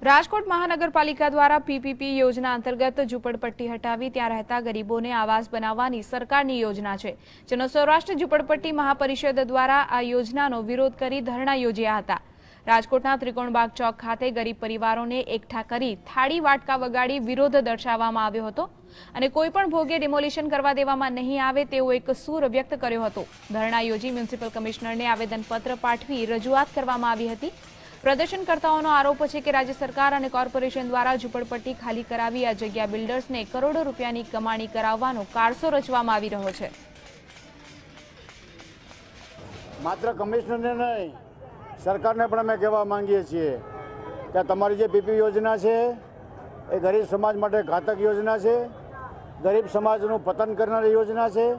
રાજકોટ મહાનગરપાલિકા દ્વારા પીપીપી યોજના અંતર્ગત ઝૂંપડપટ્ટી હટાવી ત્યાં રહેતા ગરીબોને આવાસ બનાવવાની સરકારની યોજના છે, જેનો સૌરાષ્ટ્ર ઝૂંપડપટ્ટી મહાપરિષદ દ્વારા આ યોજનાનો વિરોધ કરી ધરણા યોજ્યા હતા। રાજકોટના ત્રિકોણબાગ ચોક ખાતે ગરીબ પરિવારોને એકઠા કરી થાળી વાટકા વગાડી વિરોધ દર્શાવવામાં આવ્યો હતો અને કોઈપણ ભોગે ડિમોલિશન કરવા દેવામાં નહીં આવે તેવો એક સૂર વ્યક્ત કર્યો હતો। ધરણા યોજી મ્યુનિસિપલ કમિશનરને આવેદનપત્ર પાઠવી રજૂઆત કરવામાં આવી હતી। પ્રદર્શનકર્તાઓનો આરોપ છે કે રાજ્ય સરકાર અને કોર્પોરેશન દ્વારા ઝૂંપડપટ્ટી ખાલી કરાવી આ જગ્યા બિલ્ડર્સને કરોડો રૂપિયાની કમાણી કરાવવાનો કારસો રચવામાં આવી રહ્યો છે। માત્ર કમિશનરને નહીં, સરકારને પણ અમે કહેવા માંગીએ છીએ કે તમારી જે પીપી યોજના છે એ ગરીબ સમાજ માટે ઘાતક યોજના છે, ગરીબ સમાજનું પતન કરનારી યોજના છે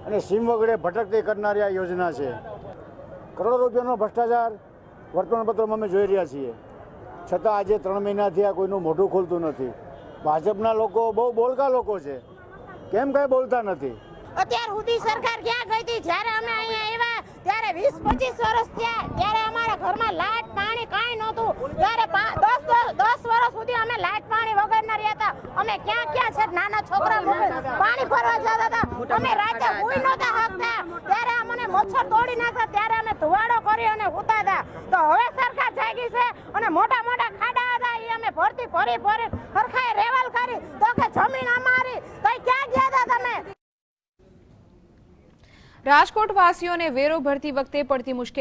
અને સીમ વગડે ભટકતી કરનારી આ યોજના છે। કરોડો રૂપિયાનો ભ્રષ્ટાચાર વર્તમાનપત્રમાં અમે જોઈ રહ્યા છીએ, છતાં આજે 3 મહિનાથી આ કોઈનું મોઢું ખોલતું નથી। ભાજપના લોકો બહુ બોલકા લોકો છે, કેમ કાંઈ બોલતા નથી? અત્યાર સુધી સરકાર ક્યાં ગઈ હતી? જ્યારે અમે અહીંયા આવ્યા ત્યારે 20-25 વર્ષ થયા, ત્યારે અમારા ઘરમાં લાઇટ પાણી કાંઈ નહોતું। ત્યારે 10 વર્ષ સુધી અમે લાઇટ પાણી વગરના રહ્યા હતા। અમે ક્યાં છે નાના છોકરા પાણી ભરવા જતા હતા, અમે રાતે સૂઈ નહોતા શકતા, ત્યારે અમને મચ્છર તોડી નાખતા, ત્યારે અમે ધુવાડો કરી અને સૂતા હતા। તો હવે સરકાર જાગી છે અને મોટા મોટા ખાડા હતા એ અમે ભરતી ભરી સરખાએ રેવલ કરી તો કે જમીન અમારી, કઈ ક્યાં ગયા હતા તમે? રાજકોટ વાસીઓને વેરો ભરતી વખતે પડતી મુશ્કેલી